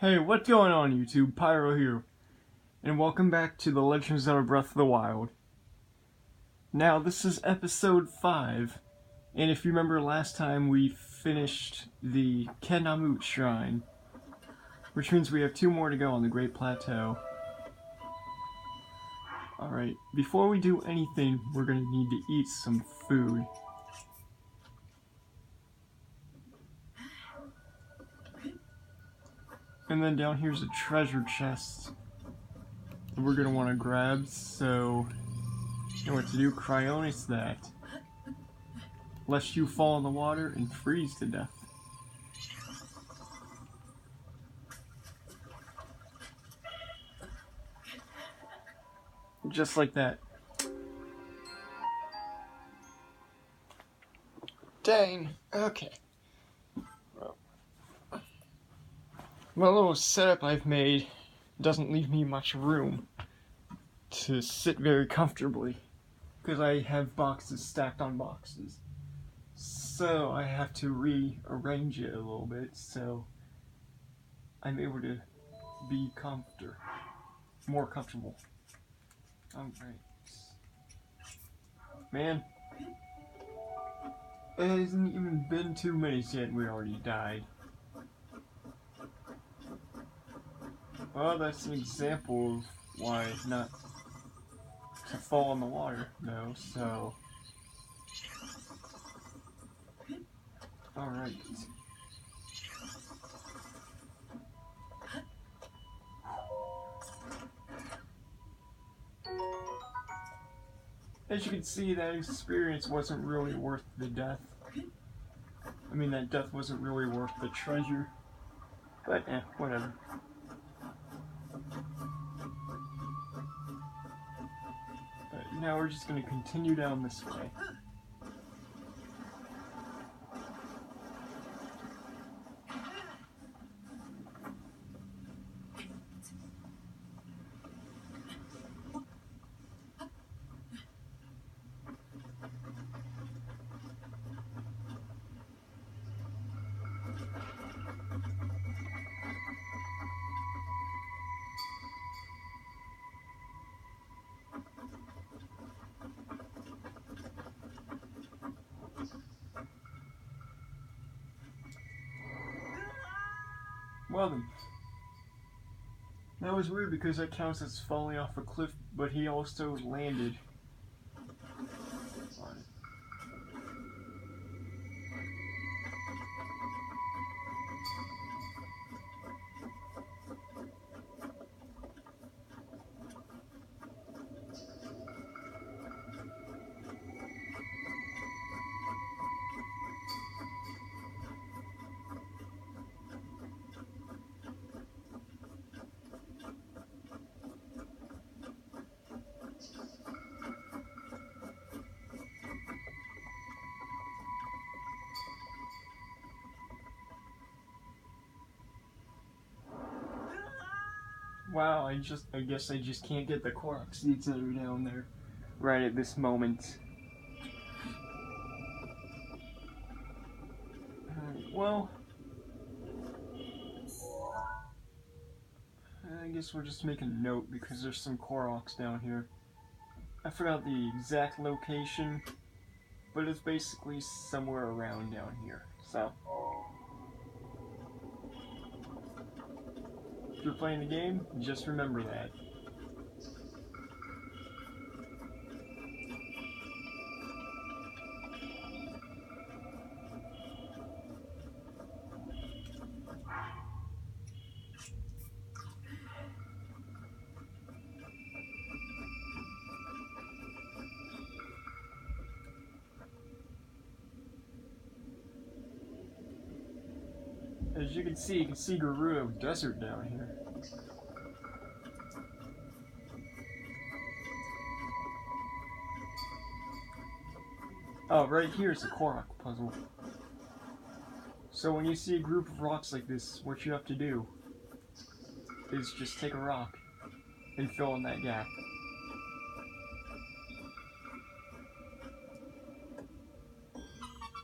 Hey, what's going on YouTube? Pyro here, and welcome back to The Legend of Zelda Breath of the Wild. Now, this is episode 5, and if you remember last time we finished the Kenamut Shrine, which means we have 2 more to go on the Great Plateau. Alright, before we do anything, we're going to need to eat some food. And then down here's a treasure chest that we're going to want to grab, so you know what to do, Cryonis that. Lest you fall in the water and freeze to death. Just like that. Dang, okay. My little setup I've made doesn't leave me much room to sit very comfortably because I have boxes stacked on boxes. So I have to rearrange it a little bit so I'm able to be more comfortable. Alright. Man, it hasn't even been 2 minutes yet and we already died. Well, that's an example of why not to fall in the water, though, so... Alright. As you can see, that experience wasn't really worth the death. I mean, that death wasn't really worth the treasure. But, whatever. But now we're just going to continue down this way. Well then, that was weird because that counts as falling off a cliff, but he also landed on it. Wow, I guess I just can't get the Korok seeds that are down there right at this moment. Well, I guess we'll just make a note because there's some Koroks down here. I forgot the exact location, but it's basically somewhere around down here, so. If you're playing the game, just remember that. As you can see Gerudo Desert down here. Oh, right here is the Korok puzzle. So when you see a group of rocks like this, what you have to do is just take a rock and fill in that gap.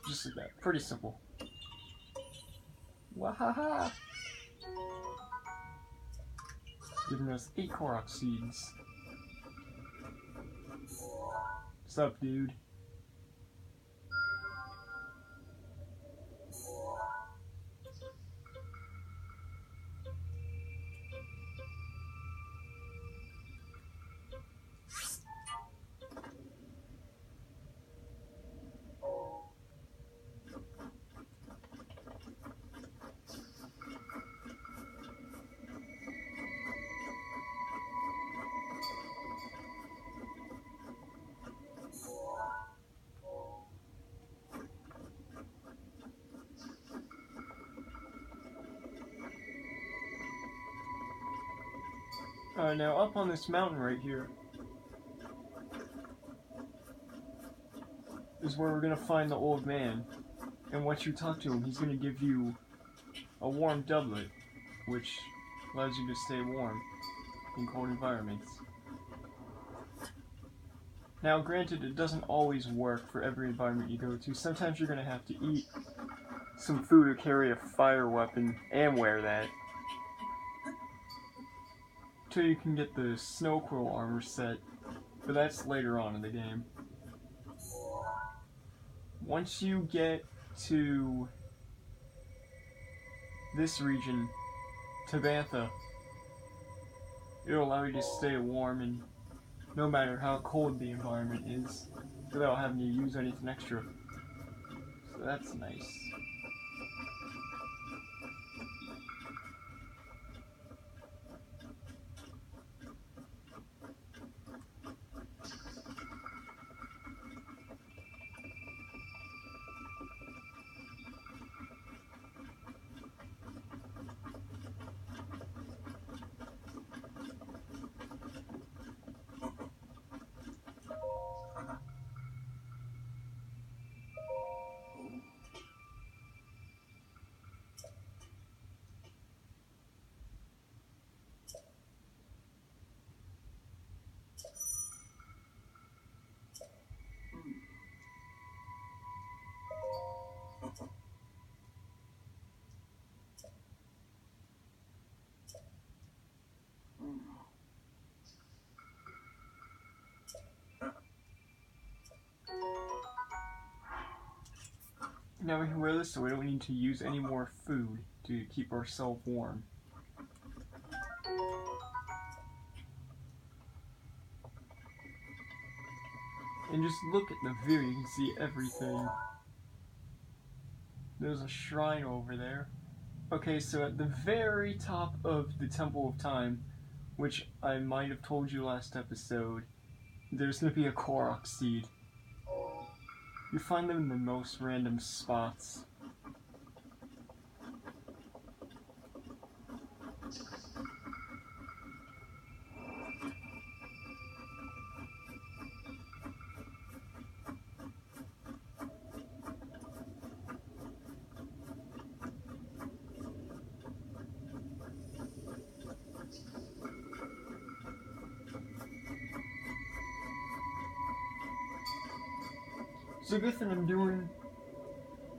Just like that. Pretty simple. Wahaha! giving us 8 Korok seeds. What's up, dude? Now up on this mountain right here is where we're gonna find the old man. And once you talk to him, he's gonna give you a warm doublet, which allows you to stay warm in cold environments. Now, granted, it doesn't always work for every environment you go to. Sometimes you're gonna have to eat some food or carry a fire weapon and wear that. Till you can get the snow quill armor set, but that's later on in the game. Once you get to this region, Tabantha, it'll allow you to stay warm and no matter how cold the environment is, without having to use anything extra. So that's nice. Now we can wear this so we don't need to use any more food to keep ourselves warm. And just look at the view, you can see everything. There's a shrine over there. Okay, so at the very top of the Temple of Time, which I might have told you last episode, there's going to be a Korok seed. You find them in the most random spots. It's a good thing I'm doing.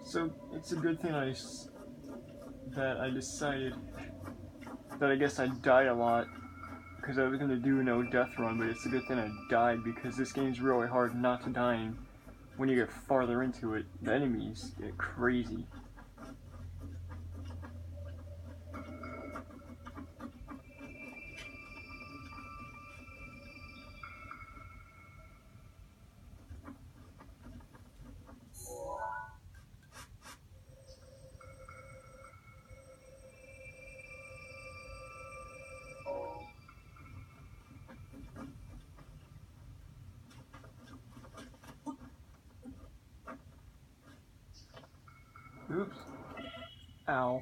So it's a good thing that I decided that I guess I died a lot because I was gonna do no death run, but it's a good thing I died because this game's really hard not to die. And when you get farther into it, the enemies get crazy. Oops. Ow.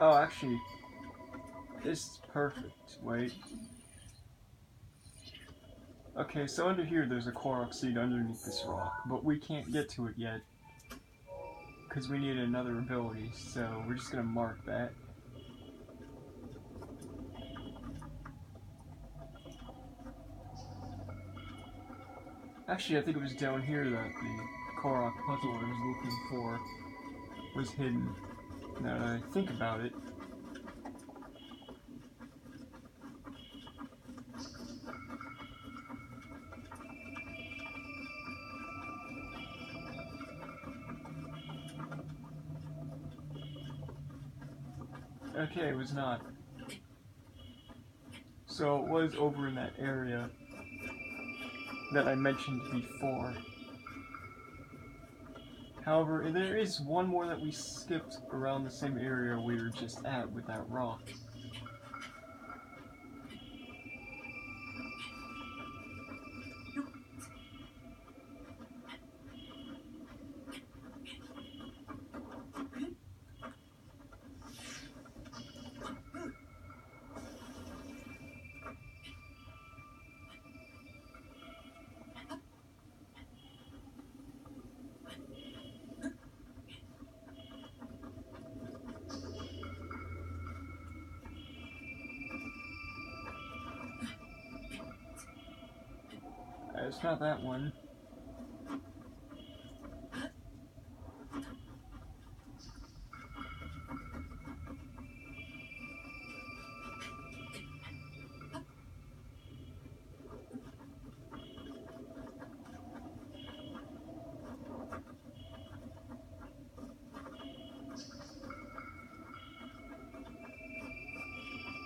Oh, actually, this is perfect. Wait. Okay, so under here there's a Korok seed underneath this rock, but we can't get to it yet because we need another ability, so we're just gonna mark that. Actually, I think it was down here that the Korok puzzle I was looking for was hidden. Now that I think about it. Okay, it was not. So it was over in that area that I mentioned before. However, there is one more that we skipped around the same area we were just at with that rock. It's not that one.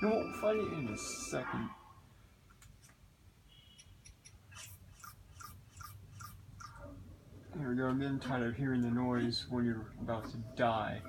You won't find it in a second. Here we go, I'm getting tired of hearing the noise when you're about to die.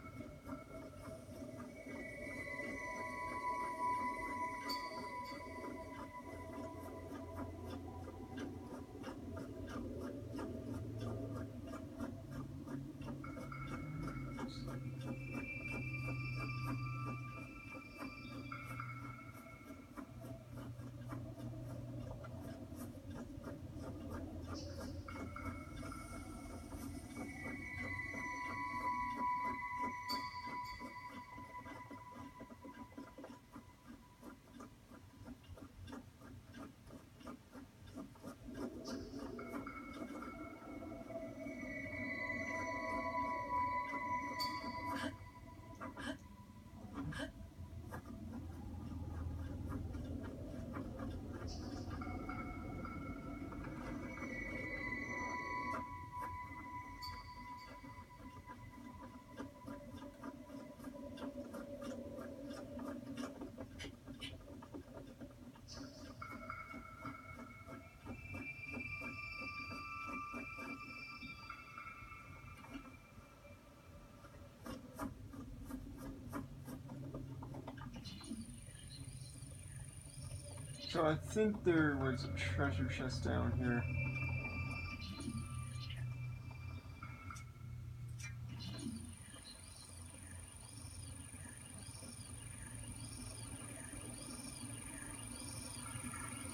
So I think there was a treasure chest down here.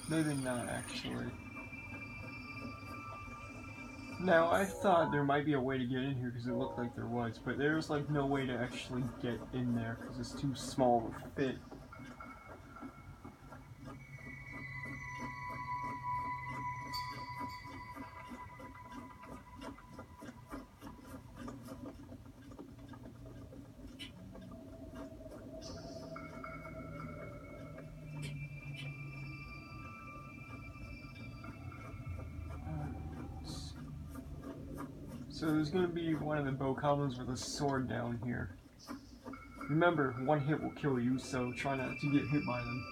Maybe not, actually. Now, I thought there might be a way to get in here because it looked like there was, but there's like no way to actually get in there because it's too small of a fit. So there's going to be one of the bokoblins with a sword down here. Remember, one hit will kill you, so try not to get hit by them.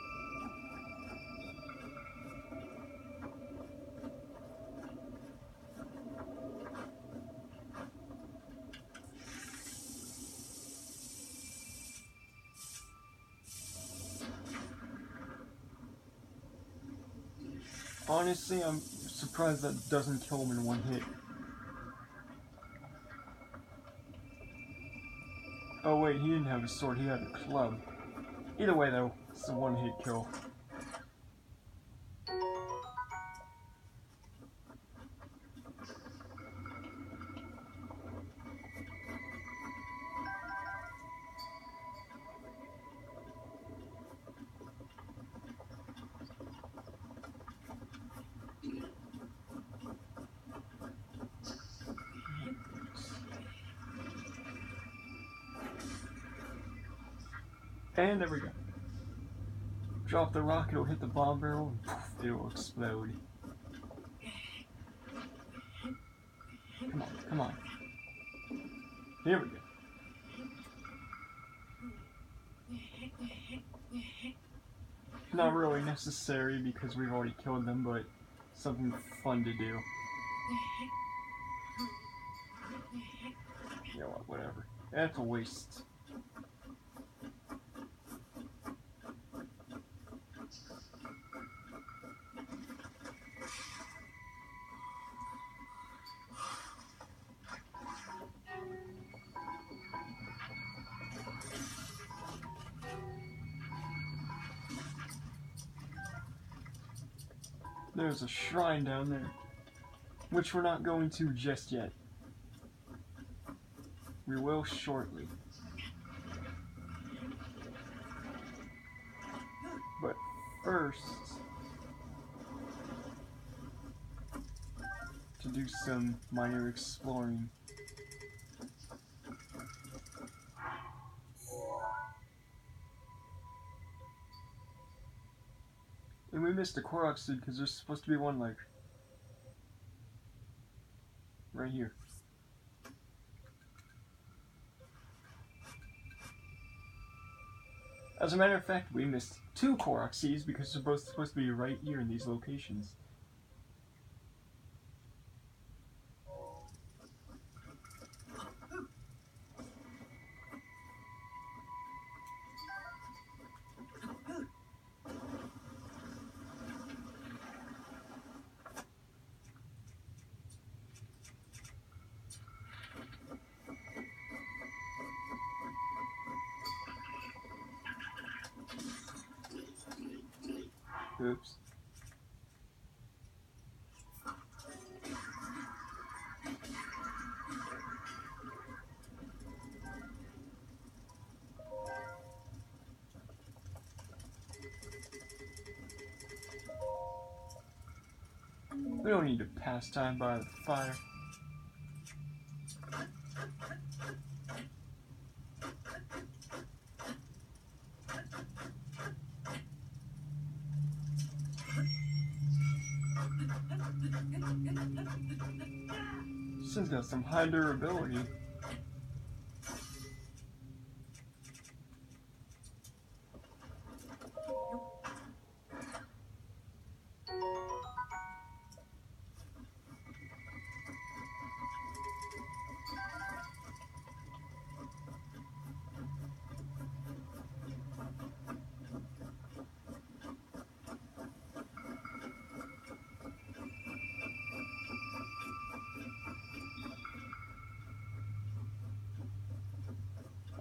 Honestly, I'm surprised that doesn't kill him in one hit. Oh wait, he didn't have a sword, he had a club. Either way though, it's a one hit kill. And there we go. Drop the rock, it'll hit the bomb barrel, and poof, it'll explode. Come on, come on. Here we go. Not really necessary because we've already killed them, but something fun to do. You know what, whatever. That's a waste. There's a shrine down there, which we're not going to just yet. We will shortly. But first, to do some minor exploring. And we missed a Korok seed because there's supposed to be one like right here. As a matter of fact, we missed 2 Korok seeds because they're both supposed to be right here in these locations. Oops. We don't need to pass time by the fire. This thing's got some high durability.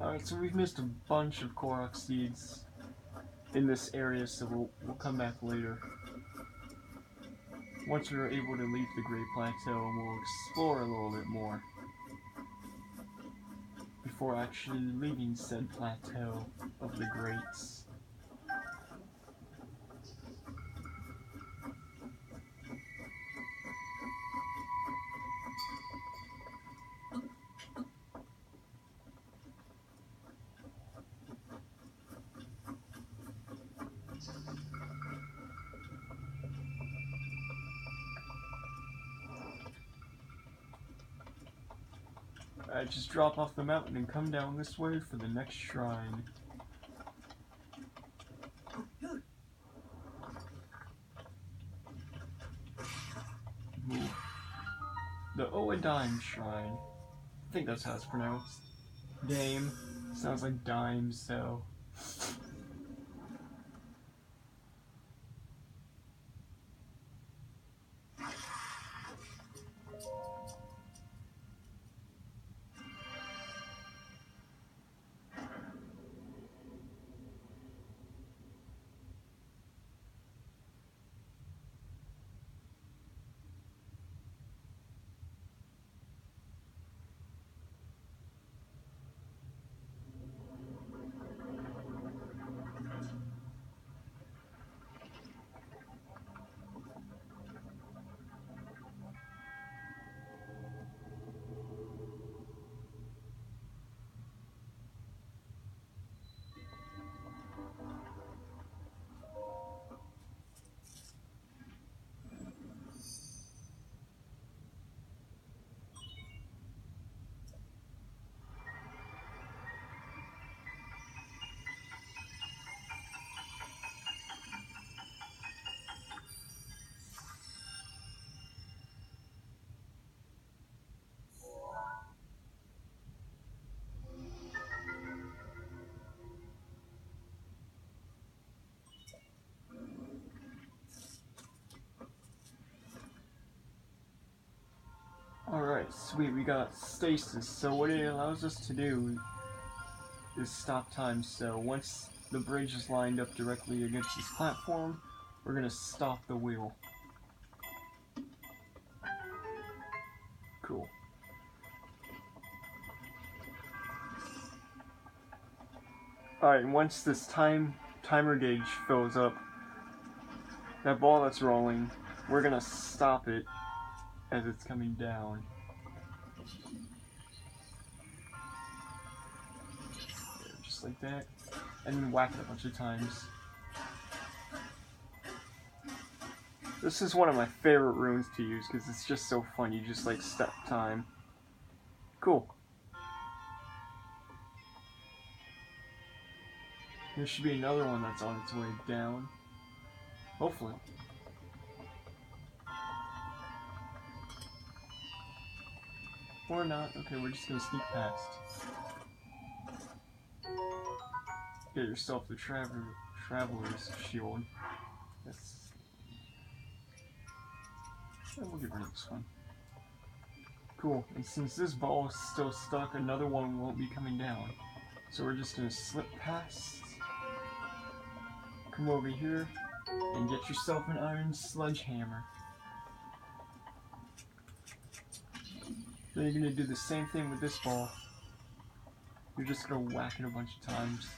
Alright, so we've missed a bunch of Korok seeds in this area, so we'll come back later. Once we are able to leave the Great Plateau, and we'll explore a little bit more before actually leaving said plateau of the Greats. Alright, just drop off the mountain and come down this way for the next shrine. Ooh. The Oadime Shrine. I think that's how it's pronounced. Dame. Sounds like dime, so... Sweet, we got stasis. So what it allows us to do is stop time. So once the bridge is lined up directly against this platform, we're gonna stop the wheel. Cool. Alright, and once this timer gauge fills up, that ball that's rolling, we're gonna stop it as it's coming down. Just like that. And then whack it a bunch of times. This is one of my favorite runes to use because it's just so fun. You just like step time. Cool. There should be another one that's on its way down. Hopefully. Or not. Okay, we're just gonna sneak past. Get yourself the Traveler's Shield. That's... we'll get rid of this one. Cool. And since this ball is still stuck, another one won't be coming down. So we're just gonna slip past. Come over here and get yourself an iron sledgehammer. Then you're gonna do the same thing with this ball. You're just gonna whack it a bunch of times.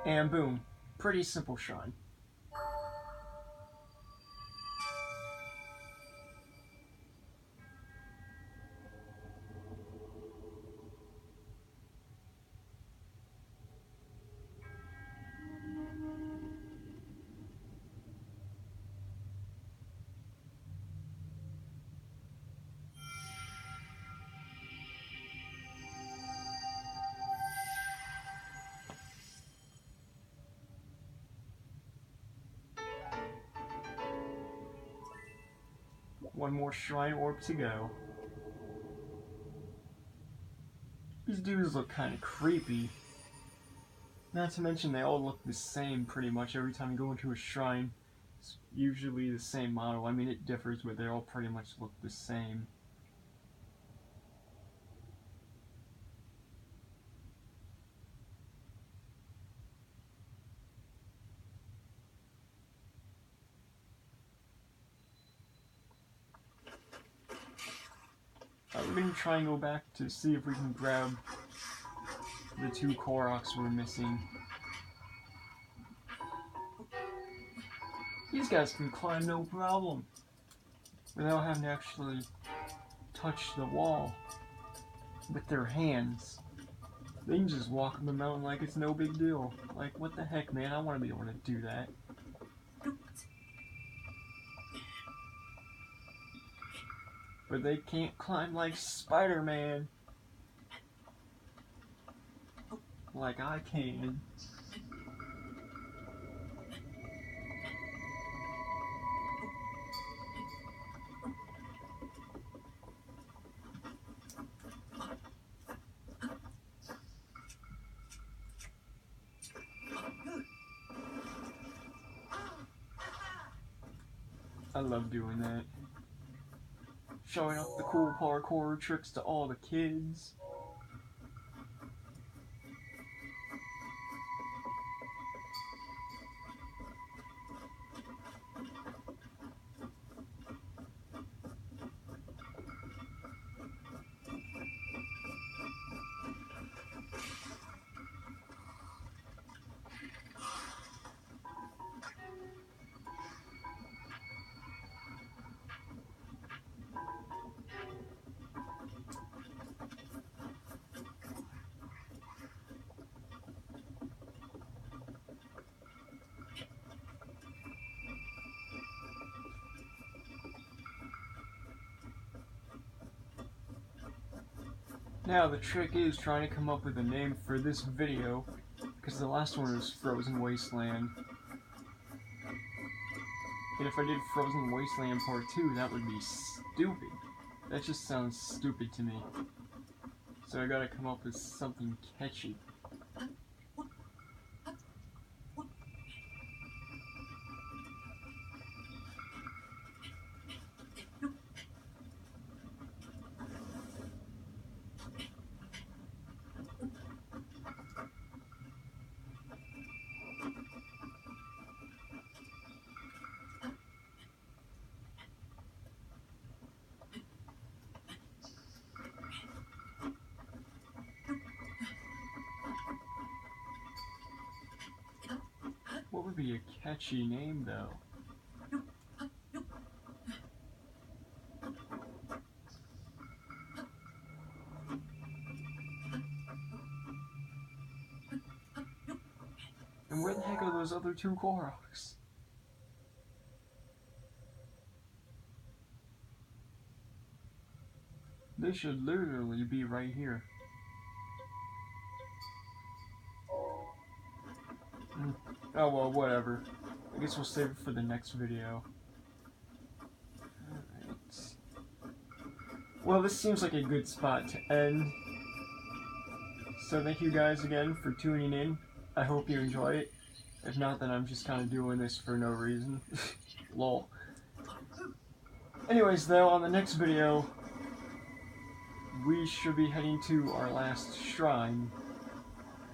And boom. Pretty simple shrine. One more shrine orb to go. These dudes look kind of creepy. Not to mention they all look the same pretty much every time you go into a shrine. It's usually the same model. I mean, it differs, but they all pretty much look the same. We're going to try and go back to see if we can grab the 2 Koroks we're missing. These guys can climb no problem without having to actually touch the wall with their hands. They can just walk up the mountain like it's no big deal. Like, what the heck, man? I want to be able to do that. But they can't climb like Spider-Man. Like I can. I love doing that. Showing off the cool parkour tricks to all the kids. Now the trick is trying to come up with a name for this video, because the last one was Frozen Wasteland. And if I did Frozen Wasteland Part 2, that would be stupid. That just sounds stupid to me. So I gotta come up with something catchy. What would be a catchy name, though? And where the heck are those other two Koroks? They should literally be right here. Oh well, whatever. I guess we'll save it for the next video. Alright. Well, this seems like a good spot to end. So thank you guys again for tuning in. I hope you enjoy it. If not, then I'm just kind of doing this for no reason. Lol. Anyways, though, on the next video, we should be heading to our last shrine.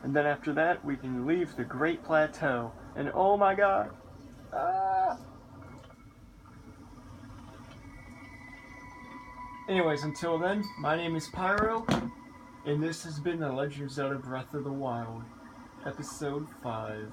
And then after that, we can leave the Great Plateau. And oh my god! Ah! Anyways, until then, my name is Pyro, and this has been The Legend of Zelda Breath of the Wild, Episode 5.